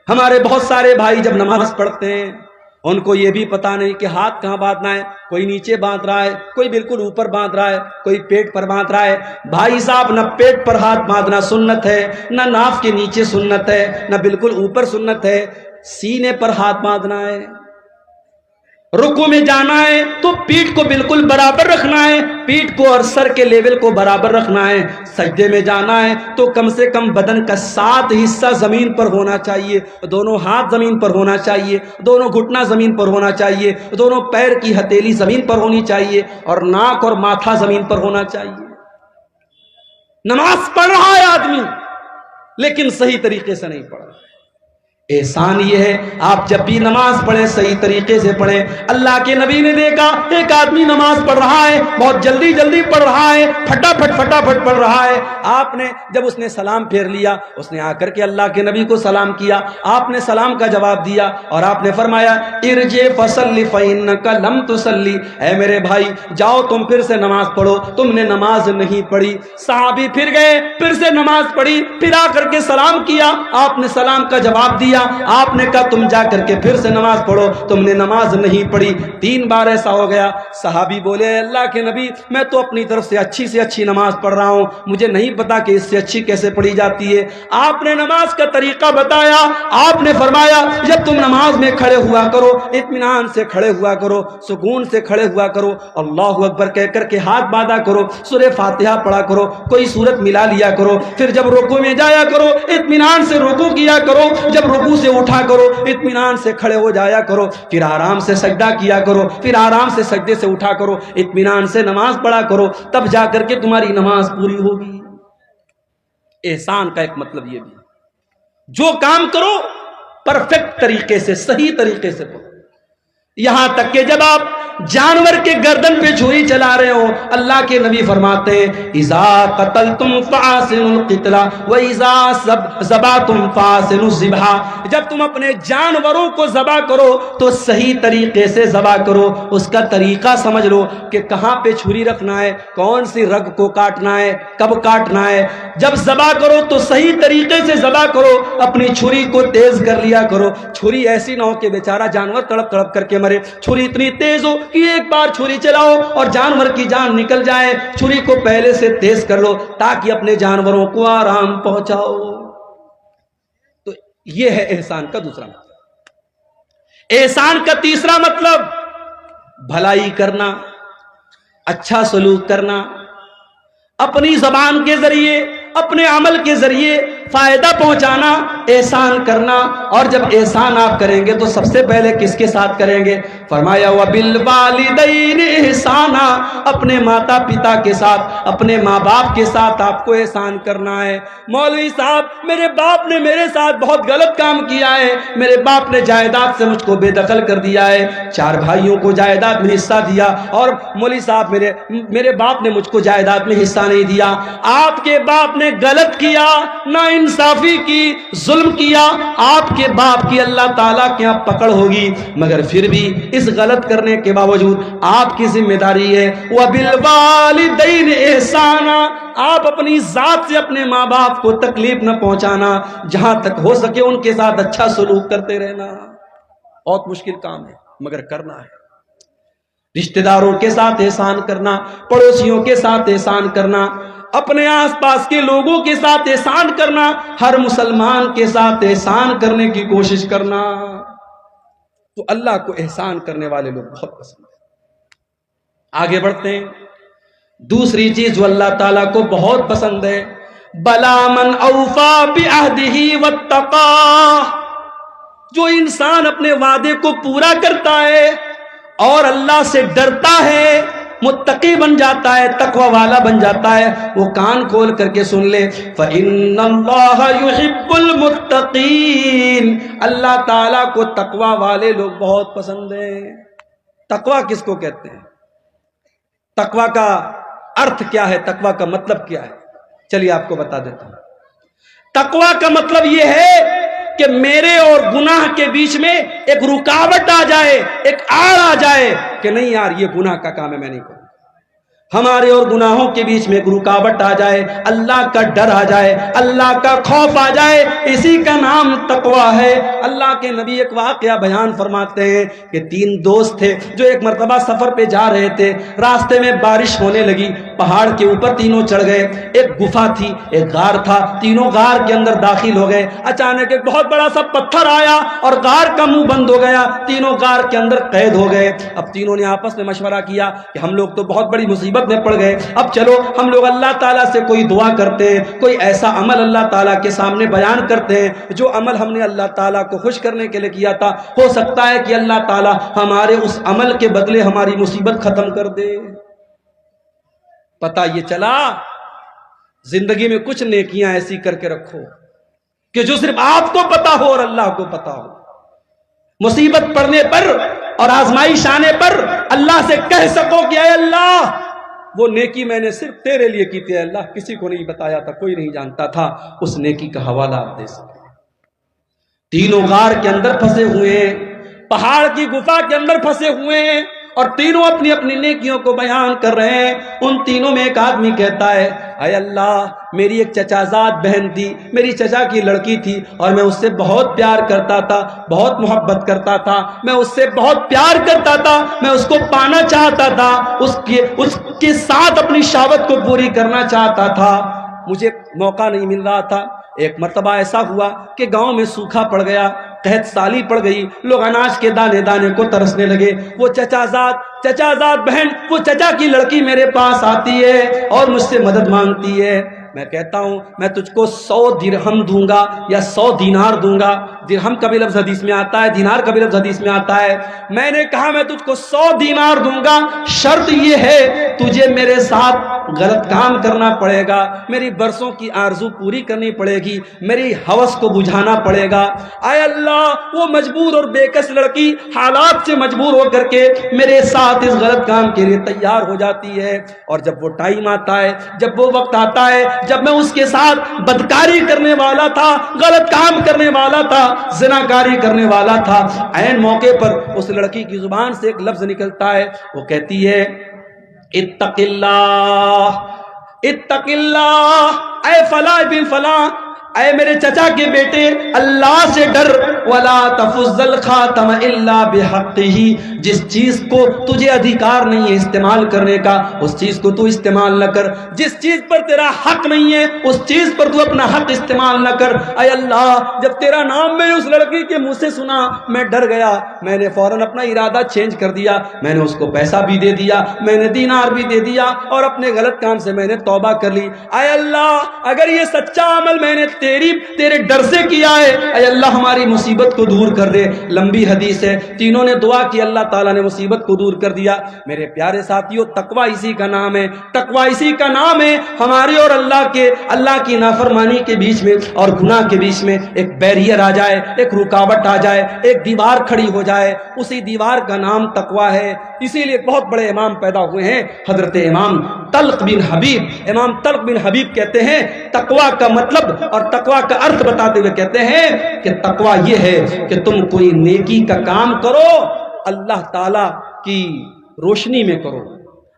ہمارے بہت سارے بھائی جب نماز پڑھتے ہیں ان کو یہ بھی پتا نہیں کہ ہاتھ کہاں باندھنا ہے، کوئی نیچے باندھ رہا ہے، کوئی بالکل اوپر باندھ رہا ہے، کوئی پیٹ پر باندھ رہا ہے۔ بھائی صاحب، نہ پیٹ پر ہاتھ باندھنا سنت ہے، نہ ناف کے نیچے سنت ہے، نہ بالکل اوپر سنت ہے، سینے پر ہاتھ باندھنا ہے۔ رکوع میں جانا ہے تو پیٹھ کو بالکل برابر رکھنا ہے، پیٹھ کو اور سر کے لیول کو برابر رکھنا ہے۔ سجدے میں جانا ہے تو کم سے کم بدن کا 7 حصہ زمین پر ہونا چاہیے، دونوں ہاتھ زمین پر ہونا چاہیے، دونوں گھٹنا زمین پر ہونا چاہیے، دونوں پیر کی ہتھیلی زمین پر ہونی چاہیے، اور ناک اور ماتھا زمین پر ہونا چاہیے۔ نماز پڑھ رہا ہے آدمی لیکن صحیح طریقے سے نہیں پڑھ رہا۔ احسان یہ ہے آپ جب بھی نماز پڑھیں صحیح طریقے سے پڑھیں۔ اللہ کے نبی نے دیکھا ایک آدمی نماز پڑھ رہا ہے، بہت جلدی جلدی پڑھ رہا ہے، پھٹافٹ پڑھ رہا ہے۔ آپ نے جب اس نے سلام پھیر لیا، اس نے آ کر کے اللہ کے نبی کو سلام کیا، آپ نے سلام کا جواب دیا اور آپ نے فرمایا ارجع فصلی فإنک لم تصلی، اے میرے بھائی جاؤ تم پھر سے نماز پڑھو، تم نے نماز نہیں پڑھی۔ صحابی پھر گئے، پھر سے نماز پڑھی، پھر آ کر کے سلام کیا، آپ نے سلام کا جواب دیا، آپ نے کہا تم جا کر کے پھر سے نماز پڑھو، تم نے نماز نہیں پڑھی۔ 3 بار ایسا ہو گیا۔ صحابی بولے اللہ کے نبی میں تو اپنی طرف سے اچھی نماز پڑھ رہا ہوں، مجھے نہیں پتا کہ اس سے اچھی کیسے پڑھی جاتی ہے۔ آپ نے نماز کا طریقہ بتایا، آپ نے فرمایا جب تم نماز میں کھڑے ہوا کرو اطمینان سے کھڑے ہوا کرو، سکون سے کھڑے ہوا کرو، اللہ اکبر کہہ کر کے ہاتھ باندھا کرو، سورہ فاتحہ پڑھا کرو، کوئی سورت ملا لیا کرو، پھر جب رکوع میں جایا کرو اطمینان سے رکوع کیا کرو، جب رکوع سے اٹھا کرو اطمینان سے کھڑے ہو جایا کرو، پھر آرام سے سجدہ کیا کرو، پھر آرام سے سجدے سے اٹھا کرو، اطمینان سے نماز پڑھا کرو، تب جا کر کے تمہاری نماز پوری ہوگی۔ احسان کا ایک مطلب یہ بھی، جو کام کرو پرفیکٹ طریقے سے، صحیح طریقے سے کرو۔ یہاں تک کہ جب آپ جانور کے گردن پہ چھری چلا رہے ہو، اللہ کے نبی فرماتے ہیں اذا قتلتم فاحسنوا القتل واذا ذبحتم فاحسنوا الذبح، جب تم اپنے جانوروں کو ذبح کرو تو صحیح طریقے سے ذبح کرو، اس کا طریقہ سمجھ لو کہ کہاں پہ چھری رکھنا ہے، کون سی رگ کو کاٹنا ہے، کب کاٹنا ہے۔ جب ذبح کرو تو صحیح طریقے سے ذبح کرو، اپنی چھری کو تیز کر لیا کرو، چھری ایسی نہ ہو کہ بیچارہ جانور تڑپ تڑپ کر کے مرے، چھری اتنی تیز ہو کہ ایک بار چھری چلاؤ اور جانور کی جان نکل جائے، چھری کو پہلے سے تیز کر لو تاکہ اپنے جانوروں کو آرام پہنچاؤ۔ تو یہ ہے احسان کا دوسرا مطلب۔ احسان کا تیسرا مطلب بھلائی کرنا، اچھا سلوک کرنا، اپنی زبان کے ذریعے، اپنے عمل کے ذریعے فائدہ پہنچانا، احسان کرنا۔ اور جب احسان آپ کریں گے تو سب سے پہلے کس کے ساتھ کریں گے؟ فرمایا وَبِالْوَالِدَيْنِ احسانا، اپنے ماتا پتا کے ساتھ، اپنے ماں باپ کے ساتھ آپ کو احسان کرنا ہے۔ مولوی صاحب میرے باپ نے میرے ساتھ بہت غلط کام کیا ہے، میرے باپ نے جائیداد سے مجھ کو بے دخل کر دیا ہے، 4 بھائیوں کو جائیداد میں حصہ دیا اور مولوی صاحب میرے باپ نے مجھ کو جائیداد میں حصہ نہیں دیا۔ آپ کے باپ نے غلط کیا، نا انصافی کی، ظلم کیا، آپ کے باپ کی اللہ تعالیٰ کے یہاں پکڑ ہوگی، مگر پھر بھی اس غلط کرنے کے باوجود آپ کی ذمہ داری ہے وَبِالْوَالِدَيْنِ احسانا، آپ اپنی ذات سے اپنے ماں باپ کو تکلیف نہ پہنچانا، جہاں تک ہو سکے ان کے ساتھ اچھا سلوک کرتے رہنا۔ بہت مشکل کام ہے مگر کرنا ہے۔ رشتہ داروں کے ساتھ احسان کرنا، پڑوسیوں کے ساتھ احسان کرنا، اپنے آس پاس کے لوگوں کے ساتھ احسان کرنا، ہر مسلمان کے ساتھ احسان کرنے کی کوشش کرنا۔ تو اللہ کو احسان کرنے والے لوگ بہت پسند ہیں۔ آگے بڑھتے ہیں، دوسری چیز جو اللہ تعالیٰ کو بہت پسند ہے، بلا من اوفا بعہدہ واتقا، جو انسان اپنے وعدے کو پورا کرتا ہے اور اللہ سے ڈرتا ہے، متقی بن جاتا ہے، تقوی والا بن جاتا ہے۔ وہ کان کھول کر کے سن لے، فَإِنَّ اللَّهَ يُحِبُّ الْمُتَّقِينَ، اللہ تعالیٰ کو تقوی والے لوگ بہت پسند ہیں۔ تقوی کس کو کہتے ہیں؟ تقوی کا ارتھ کیا ہے؟ تقوی کا مطلب کیا ہے؟ چلیے آپ کو بتا دیتا ہوں۔ تقوی کا مطلب یہ ہے کہ میرے اور گناہ کے بیچ میں ایک رکاوٹ آ جائے، ایک آڑ آ جائے کہ نہیں یار یہ گناہ کا کام ہے، میں نہیں کروں۔ ہمارے اور گناہوں کے بیچ میں ایک رکاوٹ آ جائے، اللہ کا ڈر آ جائے، اللہ کا خوف آ جائے، اسی کا نام تقویٰ ہے۔ اللہ کے نبی ایک واقعہ بیان فرماتے ہیں کہ 3 دوست تھے جو ایک مرتبہ سفر پہ جا رہے تھے، راستے میں بارش ہونے لگی، پہاڑ کے اوپر تینوں چڑھ گئے، ایک گفا تھی، ایک غار تھا، تینوں غار کے اندر داخل ہو گئے۔ اچانک ایک بہت بڑا سا پتھر آیا اور غار کا منہ بند ہو گیا، تینوں غار کے اندر قید ہو گئے۔ اب تینوں نے آپس میں مشورہ کیا کہ ہم لوگ تو بہت بڑی مصیبت میں پڑ گئے، اب چلو ہم لوگ اللہ تعالیٰ سے کوئی دعا کرتے ہیں، کوئی ایسا عمل اللہ تعالیٰ کے سامنے بیان کرتے ہیں جو عمل ہم نے اللہ تعالیٰ کو خوش کرنے کے لیے کیا تھا، ہو سکتا ہے کہ اللہ تعالیٰ ہمارے اس عمل کے بدلے ہماری مصیبت ختم کر دے۔ پتہ یہ چلا زندگی میں کچھ نیکیاں ایسی کر کے رکھو کہ جو صرف آپ کو پتا ہو اور اللہ کو پتا ہو، مصیبت پڑنے پر اور آزمائش آنے پر اللہ سے کہہ سکو کہ اے اللہ وہ نیکی میں نے صرف تیرے لیے کی تھی، اللہ کسی کو نہیں بتایا تھا، کوئی نہیں جانتا تھا، اس نیکی کا حوالہ آپ دے سکتے۔ تینوں غار کے اندر پھنسے ہوئے ہیں، پہاڑ کی گفا کے اندر پھنسے ہوئے ہیں، اور تینوں اپنی اپنی نیکیوں کو بیان کر رہے ہیں۔ ان تینوں میں ایک آدمی کہتا ہے اے اللہ میری ایک چچا زاد بہن تھی، میری چچا کی لڑکی تھی، اور میں اس سے بہت پیار کرتا تھا، بہت محبت کرتا تھا، میں اس سے بہت پیار کرتا تھا، میں اس کو پانا چاہتا تھا، اس کے ساتھ اپنی شہوت کو پوری کرنا چاہتا تھا، مجھے موقع نہیں مل رہا تھا۔ ایک مرتبہ ایسا ہوا کہ گاؤں میں سوکھا پڑ گیا، قحط سالی پڑ گئی، لوگ اناج کے دانے دانے کو ترسنے لگے۔ وہ چچا زاد بہن، وہ چچا کی لڑکی میرے پاس آتی ہے اور مجھ سے مدد مانگتی ہے۔ میں کہتا ہوں میں تجھ کو 100 درہم دوں گا یا 100 دینار دوں گا۔ درہم کا بھی لفظ حدیث میں آتا ہے، دینار کا بھی لفظ حدیث میں آتا ہے۔ میں نے کہا میں تجھ کو 100 دینار دوں گا، شرط یہ ہے تجھے میرے ساتھ غلط کام کرنا پڑے گا، میری برسوں کی آرزو پوری کرنی پڑے گی، میری ہوس کو بجھانا پڑے گا۔ اے اللہ وہ مجبور اور بےکس لڑکی حالات سے مجبور ہو کر کے میرے ساتھ اس غلط کام کے لیے تیار ہو جاتی ہے، اور جب وہ ٹائم آتا ہے، جب وہ وقت آتا ہے جب میں اس کے ساتھ بدکاری کرنے والا تھا، غلط کام کرنے والا تھا، زناکاری کرنے والا تھا، عین موقع پر اس لڑکی کی زبان سے ایک لفظ نکلتا ہے، وہ کہتی ہے اتق اللہ، اتق اللہ، اے فلاں بن فلاں، اے میرے چچا کے بیٹے اللہ سے ڈر، ولا تفض الخاتم الا بحقہ، جس چیز کو تجھے ادھیکار نہیں ہے استعمال کرنے کا اس چیز کو تو استعمال نہ کر، جس چیز پر تیرا حق نہیں ہے اس چیز پر تو اپنا حق استعمال نہ کر۔ اے اللہ جب تیرا نام میں نے اس لڑکی کے منہ سے سنا میں ڈر گیا، میں نے فوراً اپنا ارادہ چینج کر دیا، میں نے اس کو پیسہ بھی دے دیا، میں نے دینار بھی دے دیا، اور اپنے غلط کام سے میں نے توبہ کر لی۔ اے اللہ اگر یہ سچا عمل میں نے تیرے ڈر سے کیا ہے، اے اللہ ہماری مصیبت کو دور کر دے۔ لمبی حدیث ہے، تینوں نے دعا کی، اللہ تعالیٰ نے مصیبت کو دور کر دیا۔ میرے پیارے ساتھیوں تقویٰ اسی کا نام ہے، تقویٰ اسی کا نام ہے۔ ہمارے اور اللہ کی نافرمانی کے بیچ میں اور گناہ کے بیچ میں ایک بیریئر آ جائے، ایک رکاوٹ آ جائے، ایک دیوار کھڑی ہو جائے، اسی دیوار کا نام تقویٰ ہے۔ اسی لیے ایک بہت بڑے امام پیدا ہوئے ہیں، حضرت امام طلق بن حبیب۔ امام طلق بن حبیب کہتے ہیں تقویٰ کا مطلب اور تقویٰ کا ارتھ بتاتے ہوئے کہتے ہیں کہ تقویٰ یہ ہے کہ تم کوئی نیکی کا کام کرو اللہ تعالیٰ کی روشنی میں کرو،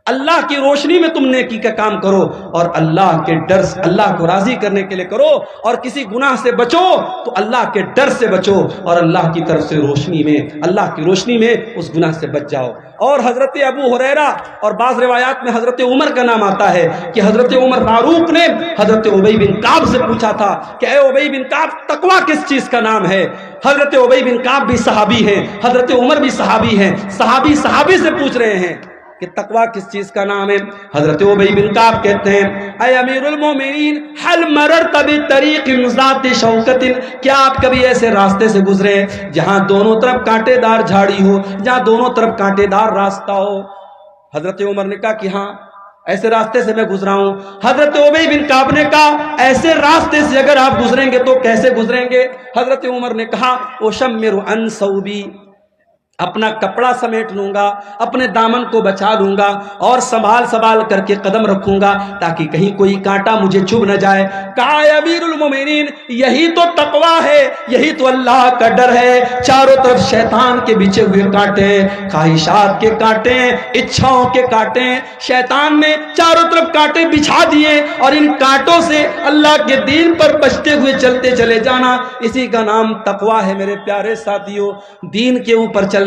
اللہ کی روشنی میں تم نیکی کا کام کرو، اور اللہ کے ڈر سے، اللہ کو راضی کرنے کے لیے کرو، اور کسی گناہ سے بچو تو اللہ کے ڈر سے بچو، اور اللہ کی طرف سے روشنی میں، اللہ کی روشنی میں اس گناہ سے بچ جاؤ۔ اور حضرت ابو ہریرہ اور بعض روایات میں حضرت عمر کا نام آتا ہے کہ حضرت عمر فاروق نے حضرت ابی بن کعب سے پوچھا تھا کہ اے ابی بن کعب تقویٰ کس چیز کا نام ہے؟ حضرت ابی بن کعب بھی صحابی ہیں، حضرت عمر بھی صحابی ہیں، صحابی سے پوچھ رہے ہیں کہ تقویٰ کس چیز کا نام ہے؟ حضرت ابی بن کعب کہتے ہیں اے امیر المومنین حل مررت بطریق ذات شوکت، کیا آپ کبھی ایسے راستے سے گزرے جہاں دونوں طرف کانٹے دار جھاڑی ہو، جہاں دونوں طرف کانٹے دار راستہ ہو؟ حضرت عمر نے کہا کہ ہاں ایسے راستے سے میں گزرا ہوں۔ حضرت ابی بن کعب نے کہا ایسے راستے سے اگر آپ گزریں گے تو کیسے گزریں گے؟ حضرت عمر نے کہا اشمر عن ثوبی، اپنا کپڑا سمیٹ لوں گا، اپنے دامن کو بچا لوں گا اور سنبھال کر کے قدم رکھوں گا تاکہ کہیں کوئی کانٹا مجھے چبھ نہ جائے۔ کہا اے امیر المومنین، یہی تو تقوی ہے، یہی تو اللہ کا ڈر ہے۔ چاروں طرف شیطان کے بچھے ہوئے کانٹے، خواہشات کے کانٹے، اچھاؤں کے کانٹے، شیطان نے چاروں طرف کانٹے بچھا دیے اور ان کانٹوں سے اللہ کے دین پر بچتے ہوئے چلتے چلے جانا، اسی کا نام تقوی ہے۔ میرے پیارے ساتھیوں، دین کے اوپر چلنا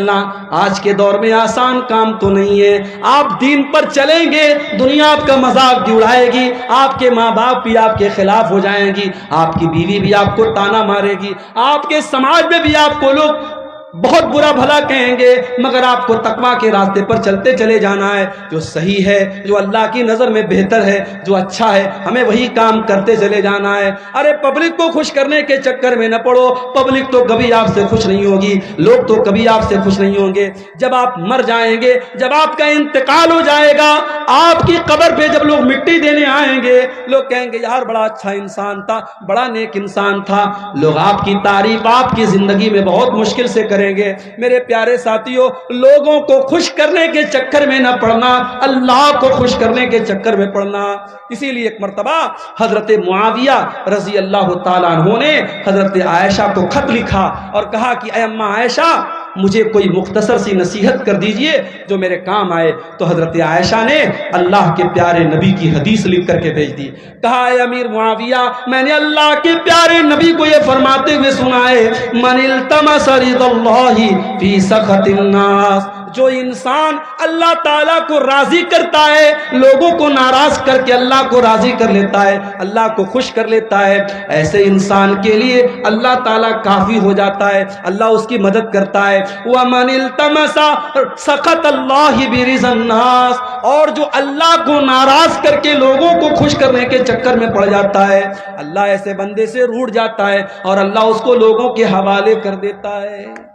آج کے دور میں آسان کام تو نہیں ہے۔ آپ دین پر چلیں گے، دنیا آپ کا مذاق بھی اڑائے گی، آپ کے ماں باپ بھی آپ کے خلاف ہو جائیں گی، آپ کی بیوی بھی آپ کو تانا مارے گی، آپ کے سماج میں بھی آپ کو لوگ بہت برا بھلا کہیں گے، مگر آپ کو تقویٰ کے راستے پر چلتے چلے جانا ہے۔ جو صحیح ہے، جو اللہ کی نظر میں بہتر ہے، جو اچھا ہے، ہمیں وہی کام کرتے چلے جانا ہے۔ ارے پبلک کو خوش کرنے کے چکر میں نہ پڑو، پبلک تو کبھی آپ سے خوش نہیں ہوگی، لوگ تو کبھی آپ سے خوش نہیں ہوں گے۔ جب آپ مر جائیں گے، جب آپ کا انتقال ہو جائے گا، آپ کی قبر پہ جب لوگ مٹی دینے آئیں گے، لوگ کہیں گے یار بڑا اچھا انسان تھا، بڑا نیک انسان تھا۔ لوگ آپ کی تعریف آپ کی زندگی میں بہت مشکل سے کریں گے۔ میرے پیارے ساتھیوں، لوگوں کو خوش کرنے کے چکر میں نہ پڑنا، اللہ کو خوش کرنے کے چکر میں پڑنا۔ اسی لیے ایک مرتبہ حضرت معاویہ رضی اللہ تعالیٰ عنہ نے حضرت عائشہ کو خط لکھا اور کہا کہ اے اماں عائشہ، مجھے کوئی مختصر سی نصیحت کر دیجئے جو میرے کام آئے۔ تو حضرت عائشہ نے اللہ کے پیارے نبی کی حدیث لکھ کر کے بھیج دی۔ کہا اے امیر معاویہ، میں نے اللہ کے پیارے نبی کو یہ فرماتے ہوئے سنا ہے، من التمس رضا اللہ فی سخط الناس، جو انسان اللہ تعالیٰ کو راضی کرتا ہے، لوگوں کو ناراض کر کے اللہ کو راضی کر لیتا ہے، اللہ کو خوش کر لیتا ہے، ایسے انسان کے لیے اللہ تعالیٰ کافی ہو جاتا ہے، اللہ اس کی مدد کرتا ہے۔ وَمَنِ الْتَمَسَ سَخَطَ اللَّهِ بِرِضَى النَّاسِ، اور جو اللہ کو ناراض کر کے لوگوں کو خوش کرنے کے چکر میں پڑ جاتا ہے، اللہ ایسے بندے سے روٹھ جاتا ہے اور اللہ اس کو لوگوں کے حوالے کر دیتا ہے۔